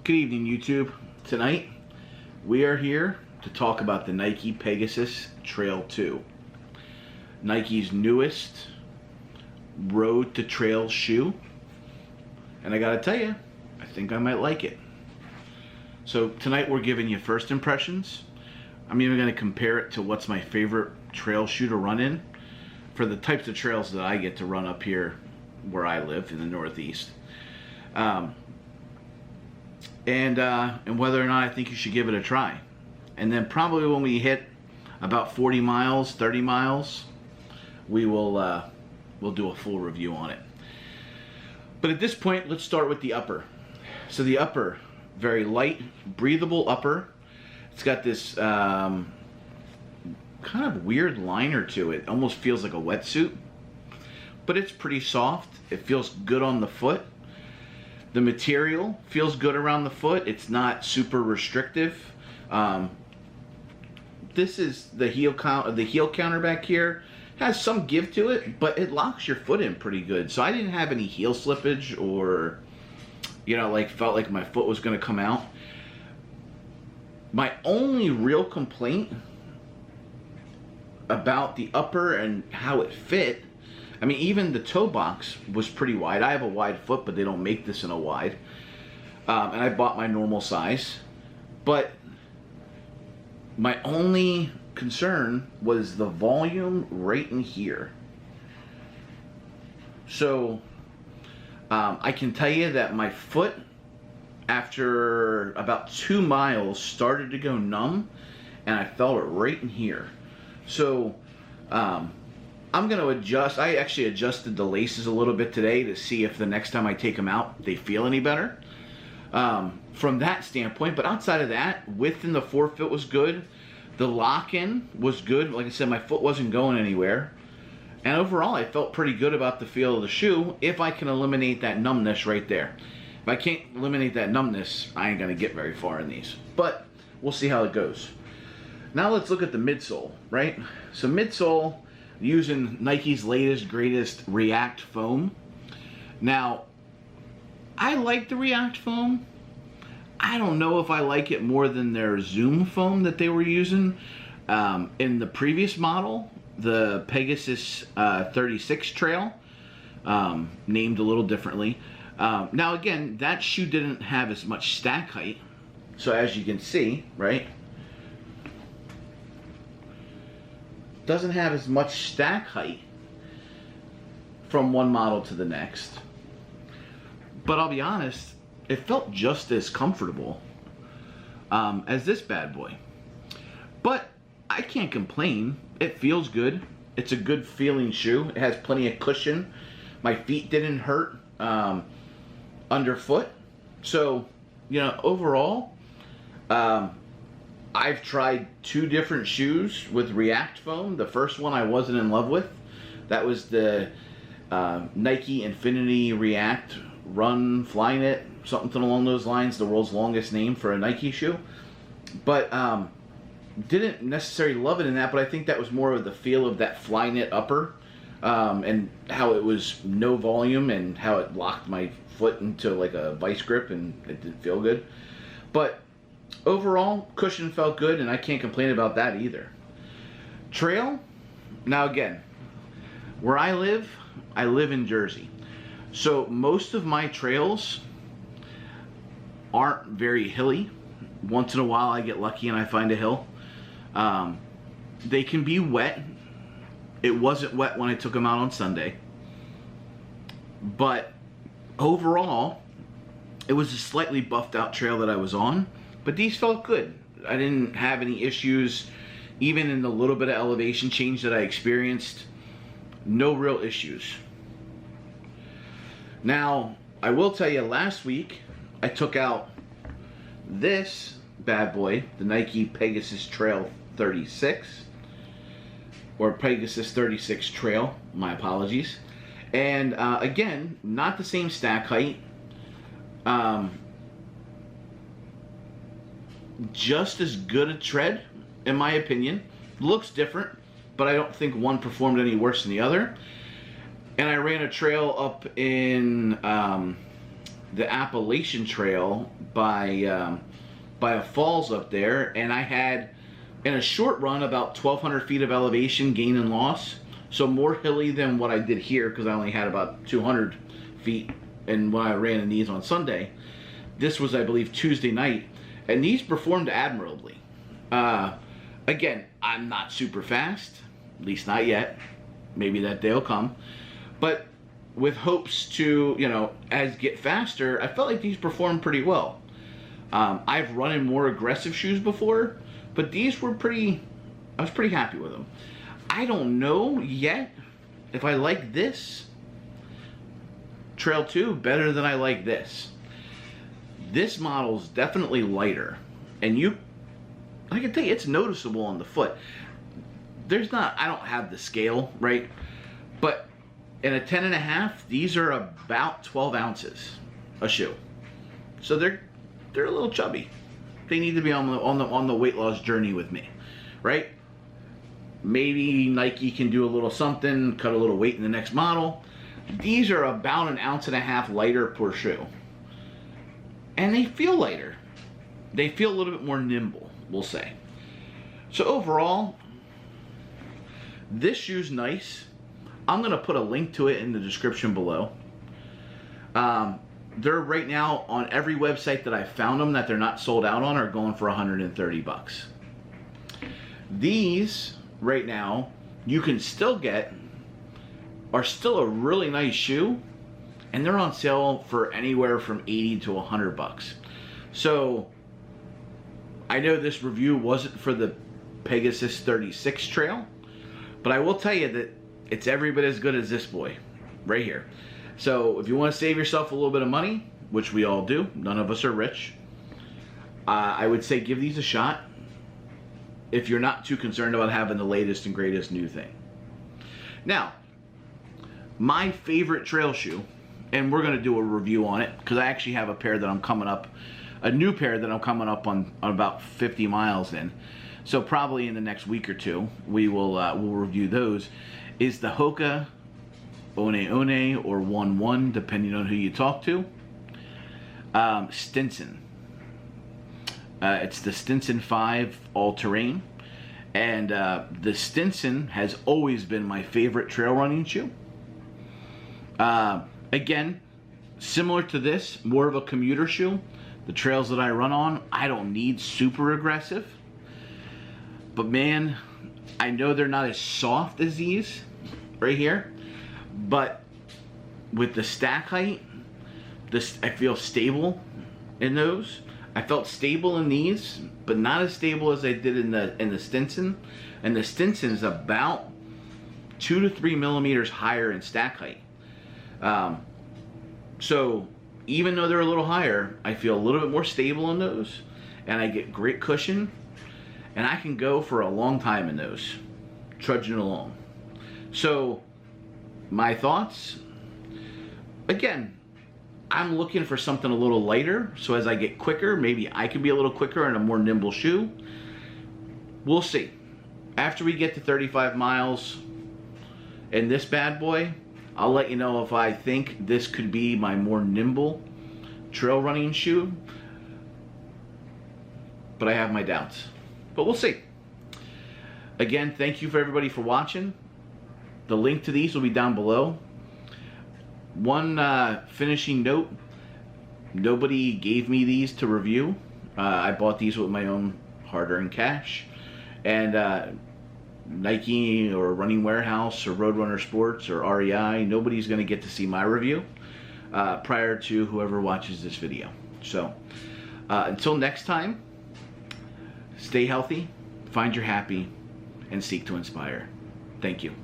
Good evening, YouTube. Tonight, we are here to talk about the Nike Pegasus Trail 2. Nike's newest road to trail shoe. And I gotta tell you, I think I might like it. So tonight we're giving you first impressions. I'm even gonna compare it to what's my favorite trail shoe to run in for the types of trails that I get to run up here where I live in the Northeast. And whether or not I think you should give it a try. And then probably when we hit about 40 miles, 30 miles, we'll do a full review on it. But at this point, let's start with the upper. So the upper, very light, breathable upper. It's got this kind of weird liner to it. Almost feels like a wetsuit. But it's pretty soft. It feels good on the foot. The material feels good around the foot. It's not super restrictive. This is the heel counter back here. Has some give to it, but it locks your foot in pretty good. So I didn't have any heel slippage or, felt like my foot was going to come out. My only real complaint about the upper and how it fit, I mean, even the toe box was pretty wide. I have a wide foot, but they don't make this in a wide. And I bought my normal size. But my only concern was the volume right in here. So I can tell you that my foot, after about 2 miles, started to go numb, and I felt it right in here. So I'm going to adjust. I actually adjusted the laces a little bit today to see if the next time I take them out, they feel any better. From that standpoint, but outside of that, width in the forefoot was good. The lock-in was good. Like I said, my foot wasn't going anywhere. And overall, I felt pretty good about the feel of the shoe if I can eliminate that numbness right there. If I can't eliminate that numbness, I ain't going to get very far in these. But we'll see how it goes. Now let's look at the midsole, right? So midsole, using Nike's latest, greatest React foam. Now, I like the React foam. I don't know if I like it more than their Zoom foam that they were using in the previous model, the Pegasus 36 Trail, named a little differently. Now again, that shoe didn't have as much stack height. So as you can see, right? Doesn't have as much stack height from one model to the next. But I'll be honest, it felt just as comfortable as this bad boy. But I can't complain. It feels good. It's a good feeling shoe. It has plenty of cushion. My feet didn't hurt underfoot. So, overall, I've tried 2 different shoes with React foam. The first one I wasn't in love with. That was the Nike Infinity React Run Flyknit, something along those lines, the world's longest name for a Nike shoe. But didn't necessarily love it in that, but I think that was more of the feel of that Flyknit upper and how it was no volume and how it locked my foot into like a vice grip and it didn't feel good. But overall, cushion felt good, and I can't complain about that either. Trail, now again, where I live in Jersey. So most of my trails aren't very hilly. Once in a while I get lucky and I find a hill. They can be wet. It wasn't wet when I took them out on Sunday. But overall, it was a slightly buffed out trail that I was on. But these felt good. I didn't have any issues, even in the little bit of elevation change that I experienced. No real issues. Now, I will tell you, last week, I took out this bad boy, the Nike Pegasus Trail 36, or Pegasus 36 Trail, my apologies. And again, not the same stack height. Just as good a tread, in my opinion. Looks different, but I don't think one performed any worse than the other. And I ran a trail up in the Appalachian Trail by a falls up there, and I had in a short run about 1,200 feet of elevation gain and loss, so more hilly than what I did here because I only had about 200 feet and when I ran in these on Sunday. This was, I believe, Tuesday night, and these performed admirably. Again, I'm not super fast, at least not yet. Maybe that day will come. But with hopes to, you know, as get faster, I felt like these performed pretty well. I've run in more aggressive shoes before, but these were I was pretty happy with them. I don't know yet if I like this Trail 2 better than I like this. This model's definitely lighter, and I can tell you it's noticeable on the foot. I don't have the scale, right? But in a 10.5, these are about 12 ounces a shoe. So they're a little chubby. They need to be on the weight loss journey with me, right? Maybe Nike can do a little something, cut a little weight in the next model. These are about 1.5 ounces lighter per shoe. And they feel lighter. They feel a little bit more nimble, we'll say. So overall, this shoe's nice. I'm going to put a link to it in the description below. They're right now on every website that I found them that they're not sold out on are going for 130 bucks. These right now you can still get are still a really nice shoe, and they're on sale for anywhere from 80 to 100 bucks. So I know this review wasn't for the Pegasus 36 Trail, but I will tell you that it's every bit as good as this boy right here. So if you want to save yourself a little bit of money, which we all do, none of us are rich, I would say give these a shot if you're not too concerned about having the latest and greatest new thing. Now, my favorite trail shoe, and we're going to do a review on it because I actually have a pair that I'm coming up, a new pair that I'm coming up on about 50 miles in. So probably in the next week or two, we'll review those. Is the Hoka One One or 1-1, depending on who you talk to. Stinson. It's the Stinson 5 all-terrain. And the Stinson has always been my favorite trail running shoe. Again, similar to this, more of a commuter shoe. The trails that I run on, I don't need super aggressive. But man, I know they're not as soft as these right here. But with the stack height, I feel stable in those. I felt stable in these, but not as stable as I did in the Stinson. And the Stinson's about 2 to 3 millimeters higher in stack height. So even though they're a little higher, I feel a little bit more stable in those, and I get great cushion, and I can go for a long time in those, trudging along. So my thoughts, again, I'm looking for something a little lighter, so as I get quicker, maybe I can be a little quicker in a more nimble shoe. We'll see. After we get to 35 miles in this bad boy, I'll let you know if I think this could be my more nimble trail running shoe. But I have my doubts. But we'll see. Again, thank you for everybody for watching. The link to these will be down below. One finishing note. Nobody gave me these to review. I bought these with my own hard-earned cash. And Nike or Running Warehouse or Roadrunner Sports or REI, nobody's going to get to see my review prior to whoever watches this video. So until next time, stay healthy, find your happy, and seek to inspire. Thank you.